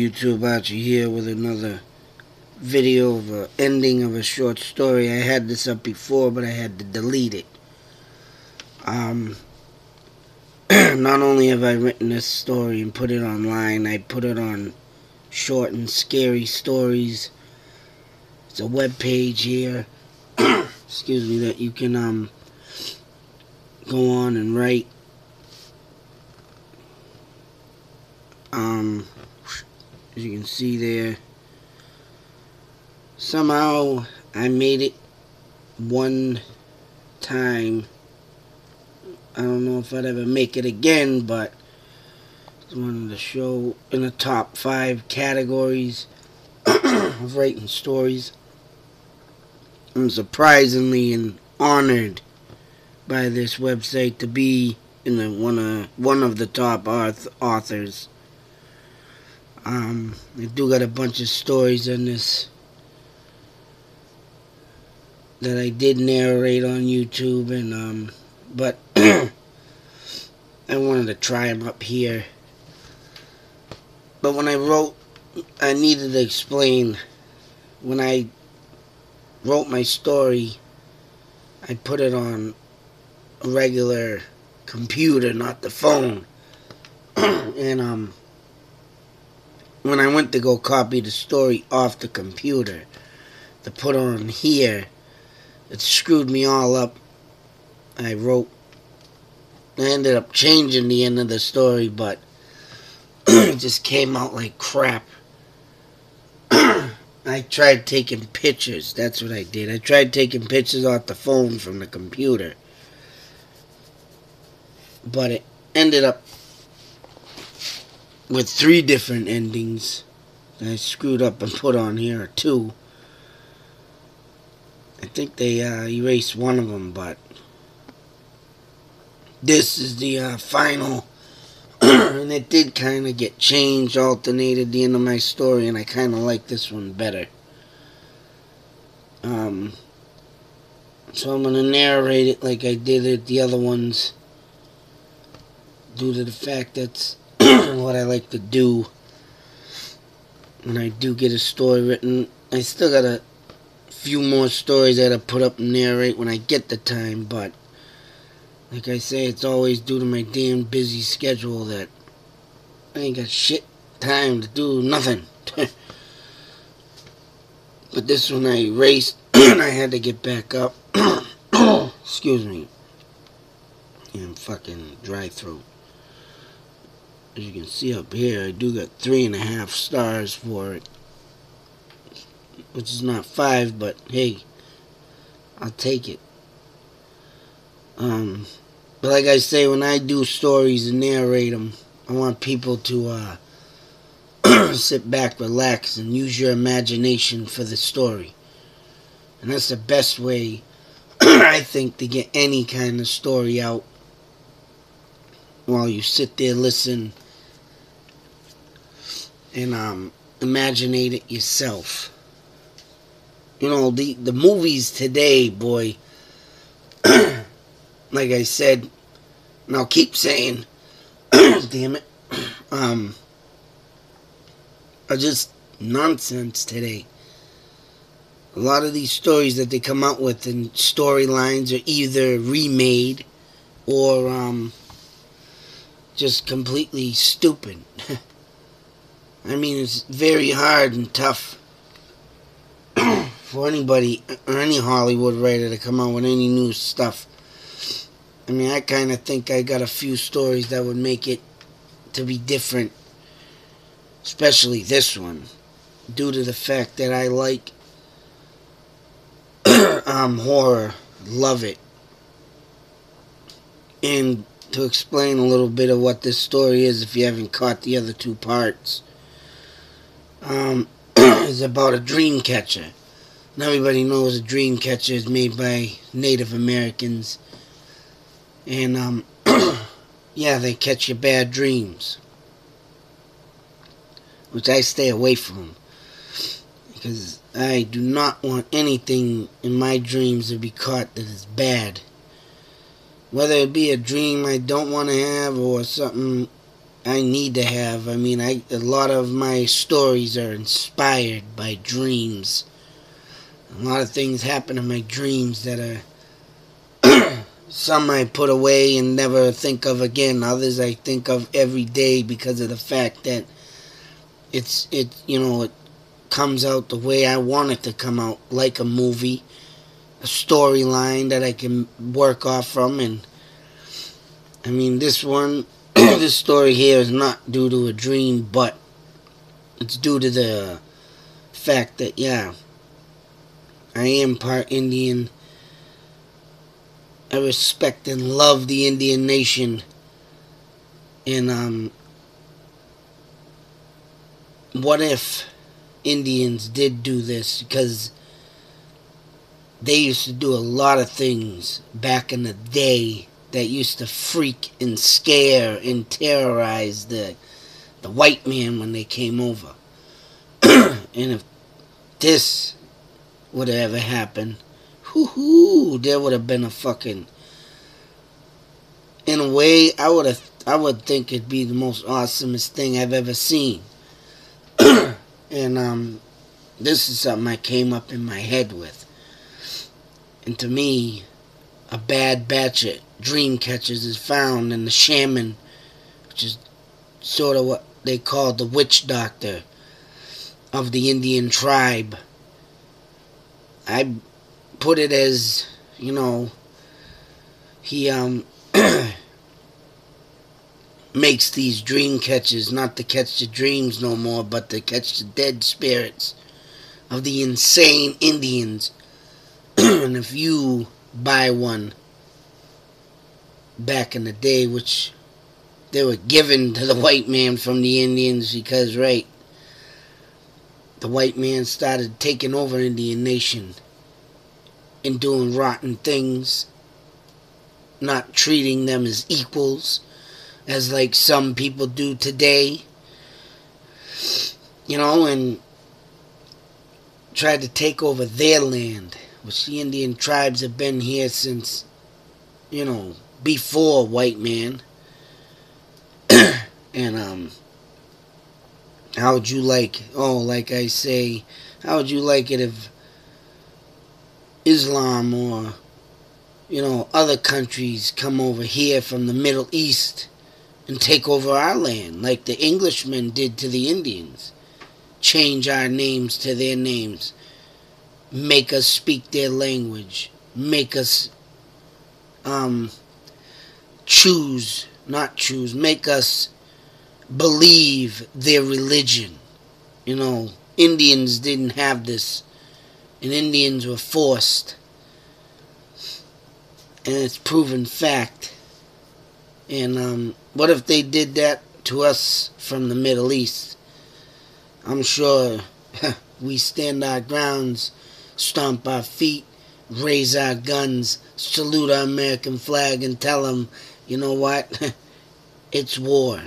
YouTube Archie here with another video of an ending of a short story. I had this up before, but I had to delete it. Not only have I written this story and put it online, I put it on Short and Scary Stories. It's a web page here, excuse me, that you can go on and write. As you can see there, somehow I made it one time. I don't know if I'd ever make it again, but it's one of the show in the top 5 categories of writing stories. I'm surprisingly and honored by this website to be in the one of the top authors. I do got a bunch of stories in this that I did narrate on YouTube, and but I wanted to try them up here. But when I wrote, I needed to explain. When I wrote my story, I put it on a regular computer, not the phone. And when I went to go copy the story off the computer to put on here, it screwed me all up. I ended up changing the end of the story, but it just came out like crap. I tried taking pictures. That's what I did. I tried taking pictures off the phone from the computer, but it ended up with 3 different endings. I screwed up and put on here 2. I think they erased one of them, but this is the final. And it did kind of get changed, alternated the end of my story, and I kind of like this one better. So I'm going to narrate it like I did it the other ones, due to the fact that's what I like to do when I do get a story written. I still got a few more stories that I put up and narrate when I get the time, but like I say, it's always due to my damn busy schedule that I ain't got shit time to do nothing. But this one I erased and I had to get back up. Excuse me. Damn fucking dry throat. As you can see up here, I do got 3.5 stars for it, which is not 5, but hey, I'll take it. But like I say, when I do stories and narrate them, I want people to sit back, relax, and use your imagination for the story. And that's the best way, I think, to get any kind of story out, while you sit there, listen, and imaginate it yourself. You know, the movies today, boy, like I said, and I'll keep saying, damn it, are just nonsense today. A lot of these stories that they come out with and storylines are either remade or just completely stupid. I mean, it's very hard and tough for anybody or any Hollywood writer to come out with any new stuff. I mean, I kind of think I got a few stories that would make it to be different, especially this one, due to the fact that I like horror, love it. And to explain a little bit of what this story is, if you haven't caught the other 2 parts, is about a dream catcher. And everybody knows a dream catcher is made by Native Americans. And, yeah, they catch your bad dreams, which I stay away from, because I do not want anything in my dreams to be caught that is bad. Whether it be a dream I don't want to have or something I need to have. I mean, a lot of my stories are inspired by dreams. A lot of things happen in my dreams that are some I put away and never think of again. Others I think of every day because of the fact that it comes out the way I want it to come out, like a movie, a storyline that I can work off from. And I mean, this one, this story here is not due to a dream, but it's due to the fact that, yeah, I am part Indian. I respect and love the Indian nation. And, what if Indians did do this? Because they used to do a lot of things back in the day that used to freak and scare and terrorize the white man when they came over. And if this would have ever happened, there would have been a fucking... In a way, I would think it'd be the most awesomest thing I've ever seen. And this is something I came up in my head with. And to me, a bad batch of dream catchers is found in the shaman, which is sort of what they call the witch doctor of the Indian tribe. I put it as, he makes these dream catchers not to catch the dreams no more, but to catch the dead spirits of the insane Indians. And if you buy one back in the day, which they were given to the white man from the Indians because, right, the white man started taking over Indian nation and doing rotten things, not treating them as equals, as like some people do today, and tried to take over their land, which the Indian tribes have been here since, before white man. And how would you like, like I say, how would you like it if Islam or, other countries come over here from the Middle East and take over our land, like the Englishmen did to the Indians? Change our names to their names, make us speak their language, make us make us believe their religion. Indians didn't have this, and Indians were forced, and it's proven fact. And what if they did that to us from the Middle East? I'm sure we stand our grounds, stomp our feet, raise our guns, salute our American flag, and tell them, you know what, it's war.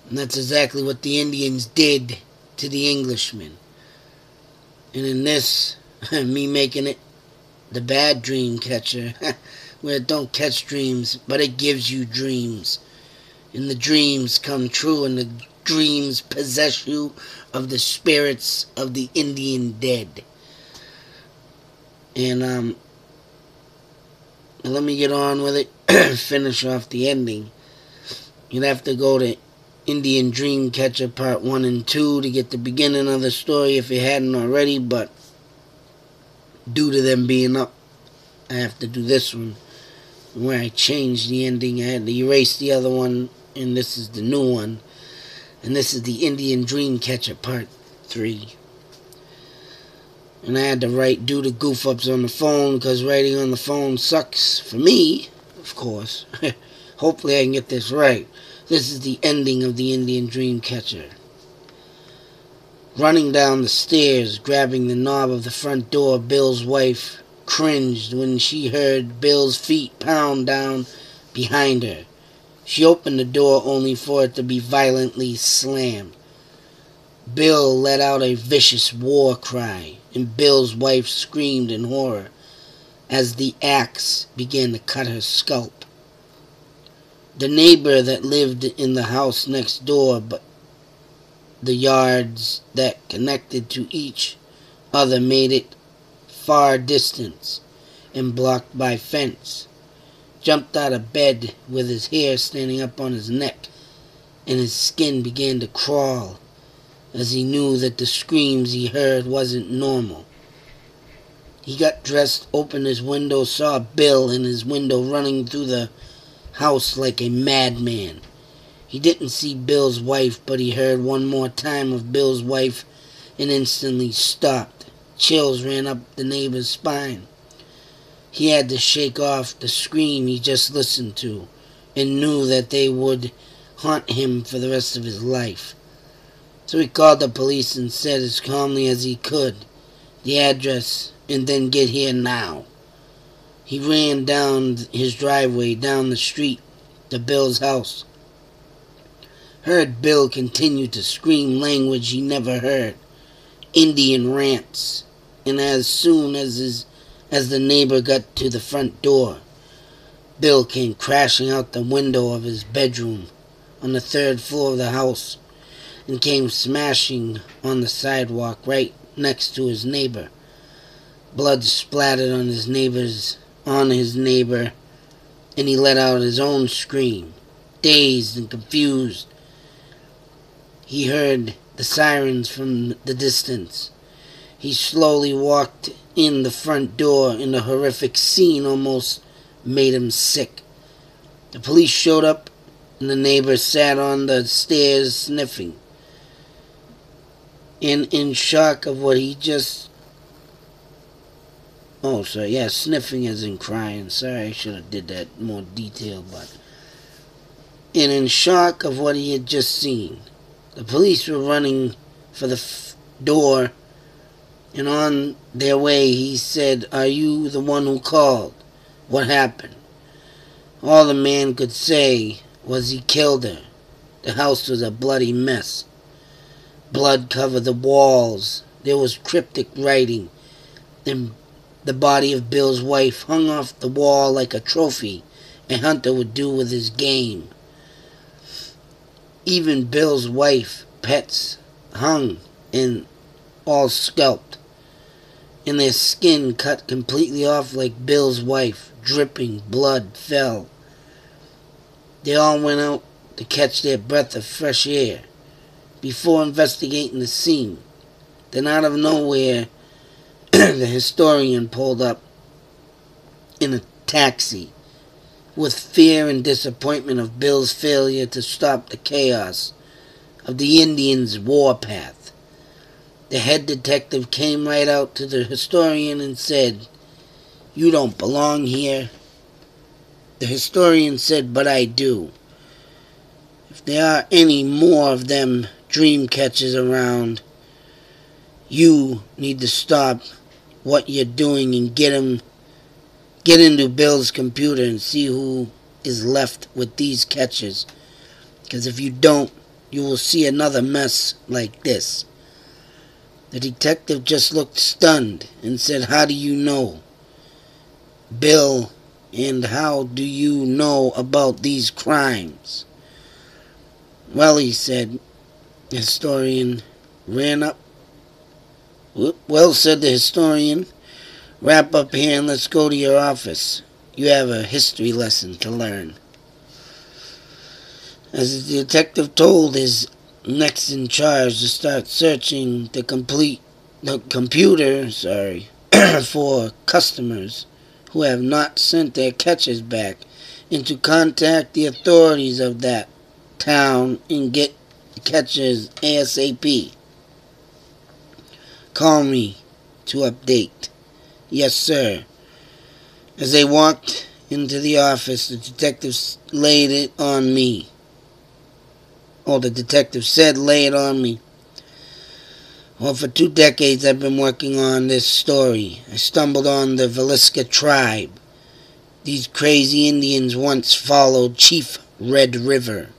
And that's exactly what the Indians did to the Englishmen. And in this, me making it the bad dream catcher, where it don't catch dreams, but it gives you dreams. And the dreams come true, and the dreams possess you of the spirits of the Indian dead. And let me get on with it. Finish off the ending. You'd have to go to Indian Dream Catcher Part 1 and 2 to get the beginning of the story if you hadn't already, but due to them being up, I have to do this one, where I changed the ending. I had to erase the other one, and this is the new one. And this is the Indian Dream Catcher Part 3. And I had to write due to goof-ups on the phone, because writing on the phone sucks for me, of course. Hopefully I can get this right. This is the ending of the Indian Dream Catcher. Running down the stairs, grabbing the knob of the front door, Bill's wife cringed when she heard Bill's feet pound down behind her. She opened the door only for it to be violently slammed. Bill let out a vicious war cry, and Bill's wife screamed in horror as the axe began to cut her scalp. The neighbor that lived in the house next door, but the yards that connected to each other made it far distance and blocked by fence, jumped out of bed with his hair standing up on his neck, and his skin began to crawl as he knew that the screams he heard wasn't normal. He got dressed, opened his window, saw Bill in his window running through the house like a madman. He didn't see Bill's wife, but he heard one more time of Bill's wife and instantly stopped. Chills ran up the neighbor's spine. He had to shake off the scream he just listened to and knew that they would haunt him for the rest of his life. So he called the police and said as calmly as he could, the address, and then get here now. He ran down his driveway, down the street, to Bill's house. Heard Bill continue to scream language he never heard, Indian rants, and as soon as the neighbor got to the front door, Bill came crashing out the window of his bedroom on the third floor of the house and came smashing on the sidewalk right next to his neighbor. Blood splattered on his neighbor, and he let out his own scream. Dazed and confused, he heard the sirens from the distance. He slowly walked in the front door, and the horrific scene almost made him sick. The police showed up, and the neighbor sat on the stairs sniffing. In shock of what he just... sniffing as in crying. Sorry, I should have did that more detail, but... And in shock of what he had just seen. The police were running for the door, and on their way he said, "Are you the one who called? What happened?" All the man could say was he killed her. The house was a bloody mess. Blood covered the walls. There was cryptic writing. And the body of Bill's wife hung off the wall like a trophy a hunter would do with his game. Even Bill's wife, pets, hung and all scalped, and their skin cut completely off like Bill's wife. Dripping blood fell. They all went out to catch their breath of fresh air before investigating the scene. Then out of nowhere, the historian pulled up in a taxi with fear and disappointment of Bill's failure to stop the chaos of the Indians' warpath. The head detective came right out to the historian and said, "You don't belong here." The historian said, "But I do. If there are any more of them dream catchers around, you need to stop what you're doing and get into Bill's computer and see who is left with these catchers. Because if you don't, you will see another mess like this." The detective just looked stunned and said, "How do you know, Bill, and how do you know about these crimes?" "Well," he said, the historian ran up. "Well," said the historian, "wrap up here and let's go to your office. You have a history lesson to learn." As the detective told his next in charge to start searching the computer for customers who have not sent their catchers back, and to contact the authorities of that town and get the catchers ASAP. "Call me to update." "Yes, sir." As they walked into the office, the detective laid it on me. The detective said, "Lay it on me." "Well, for 2 decades I've been working on this story. I stumbled on the Villisca tribe. These crazy Indians once followed Chief Red River.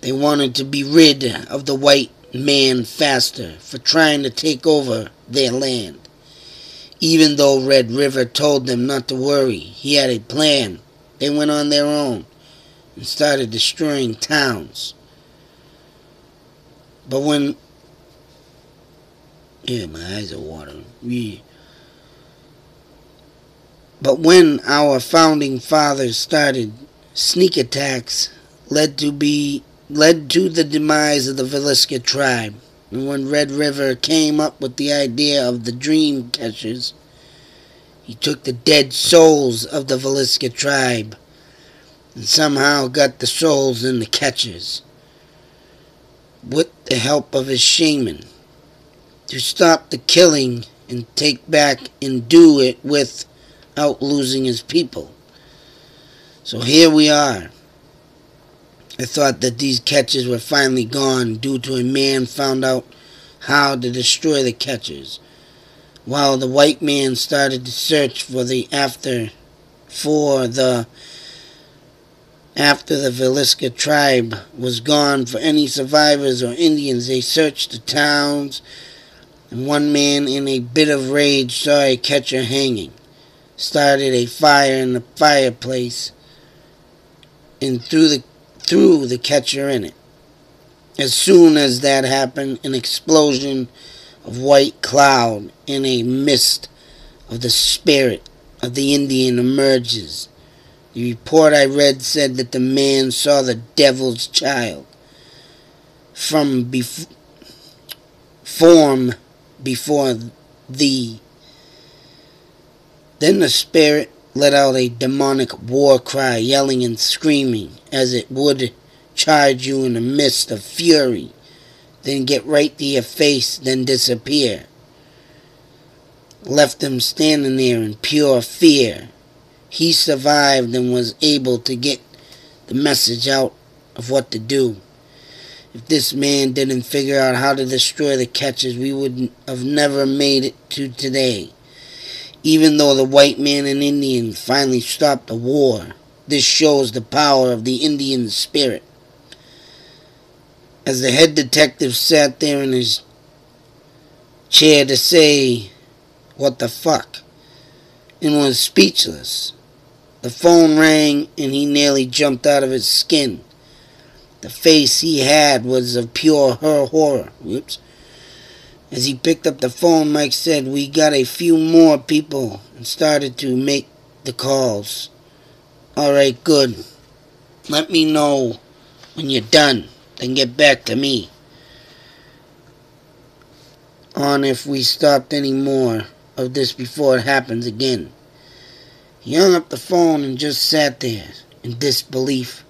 They wanted to be rid of the white man faster for trying to take over their land. Even though Red River told them not to worry, he had a plan. They went on their own. and started destroying towns. But when... Yeah, my eyes are watering. Yeah. But when our founding fathers started, sneak attacks led to the demise of the Villisca tribe. And when Red River came up with the idea of the dream catchers, he took the dead souls of the Villisca tribe and somehow got the souls in the catchers with the help of his shaman to stop the killing and take back and do it without losing his people. So here we are. I thought that these catchers were finally gone due to a man found out how to destroy the catchers, while the white man started to search for the after the Villisca tribe was gone for any survivors or Indians. They searched the towns, and one man in a bit of rage saw a catcher hanging, started a fire in the fireplace, and threw the catcher in it. As soon as that happened, an explosion of white cloud in a mist of the spirit of the Indian emerges. The report I read said that the man saw the devil's child form before thee. Then the spirit let out a demonic war cry, yelling and screaming as it would charge you in a mist of fury, then get right to your face, then disappear. Left him standing there in pure fear. He survived and was able to get the message out of what to do. If this man didn't figure out how to destroy the catchers, we would have never made it to today. Even though the white man and Indian finally stopped the war, this shows the power of the Indian spirit. As the head detective sat there in his chair to say, "What the fuck?" and was speechless, the phone rang and he nearly jumped out of his skin. The face he had was of pure horror. Whoops. As he picked up the phone, Mike said, "We got a few more people," and started to make the calls. "Alright, good. Let me know when you're done. Then get back to me on if we stopped any more of this before it happens again." He hung up the phone and just sat there in disbelief.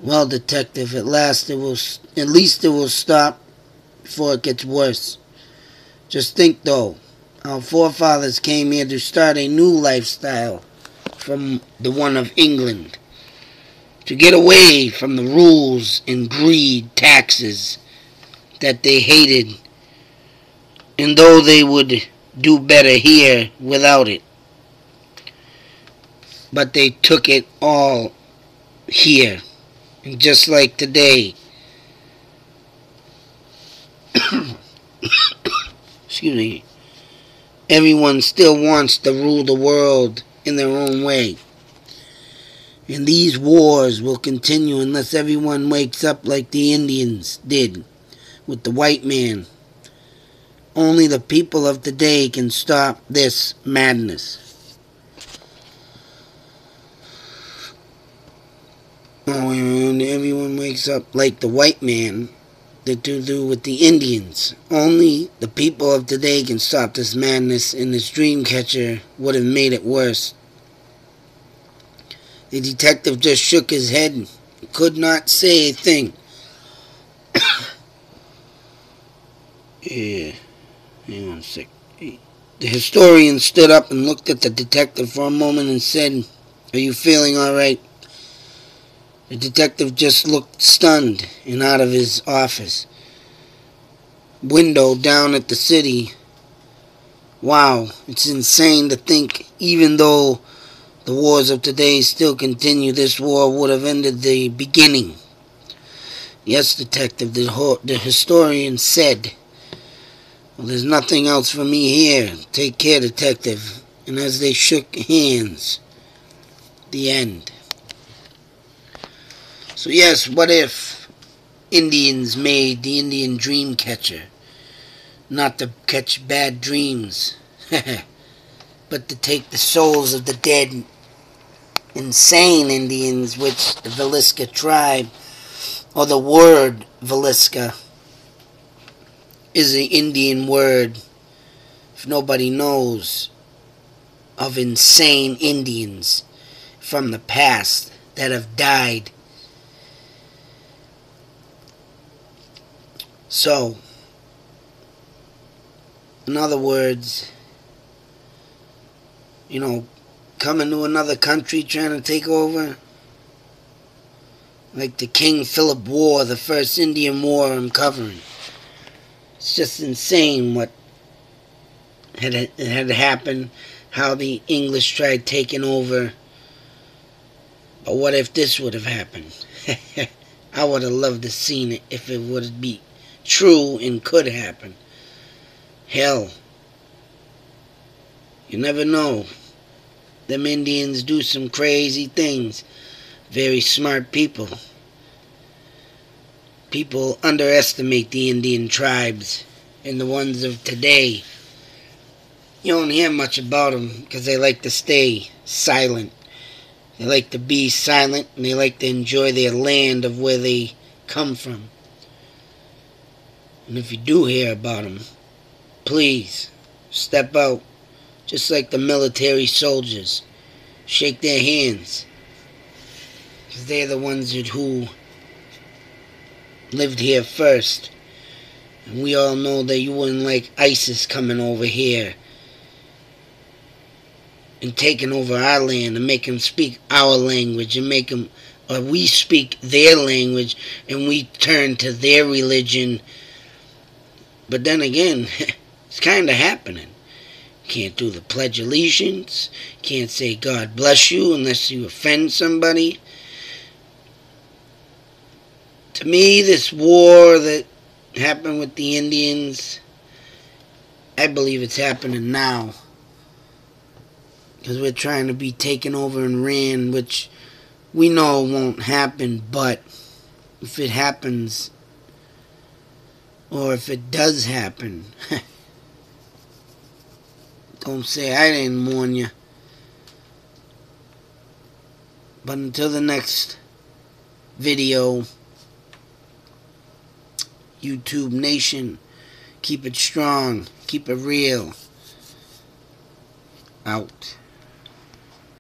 "Well, detective, at least it will stop before it gets worse. Just think, though, our forefathers came here to start a new lifestyle from the one of England, to get away from the rules and greed, taxes that they hated, and though they would do better here without it, but they took it all here. And just like today," excuse me, "everyone still wants to rule the world in their own way. And these wars will continue unless everyone wakes up like the Indians did with the white man. Only the people of today can stop this madness." Oh, and everyone wakes up like the white man did to do with the Indians. Only the people of today can stop this madness, and this dream catcher would have made it worse. The detective just shook his head and could not say a thing. Yeah, hang on a sec. The historian stood up and looked at the detective for a moment and said, "Are you feeling all right?" The detective just looked stunned and out of his office window down at the city. Wow, it's insane to think, even though the wars of today still continue, this war would have ended the beginning. "Yes, detective," the historian said. "Well, there's nothing else for me here. Take care, detective." And as they shook hands, the end. So yes, what if Indians made the Indian dream catcher? Not to catch bad dreams, but to take the souls of the dead, insane Indians, which the Villisca tribe, or the word Villisca, is the Indian word, if nobody knows, of insane Indians from the past that have died. So, in other words, coming to another country trying to take over, like the King Philip War, the first Indian war I'm covering. It's just insane what had happened, how the English tried taking over. But what if this would have happened? I would have loved to seen it if it would be true and could happen. Hell, you never know. Them Indians do some crazy things. Very smart people. People underestimate the Indian tribes and the ones of today. You don't hear much about them because they like to stay silent. They like to be silent and they like to enjoy their land of where they come from. And if you do hear about them, please step out, just like the military soldiers. Shake their hands, because they're the ones who lived here first. And we all know that you wouldn't like ISIS coming over here and taking over our land and make them speak our language and make them, or we speak their language and we turn to their religion. But then again, it's kind of happening. Can't do the Pledge of Allegiance. Can't say God bless you unless you offend somebody. To me, this war that happened with the Indians, I believe it's happening now. Because we're trying to be taken over and ran, which we know won't happen, but if it happens, or if it does happen, don't say I didn't warn you. But until the next video, YouTube Nation, keep it strong, keep it real. Out.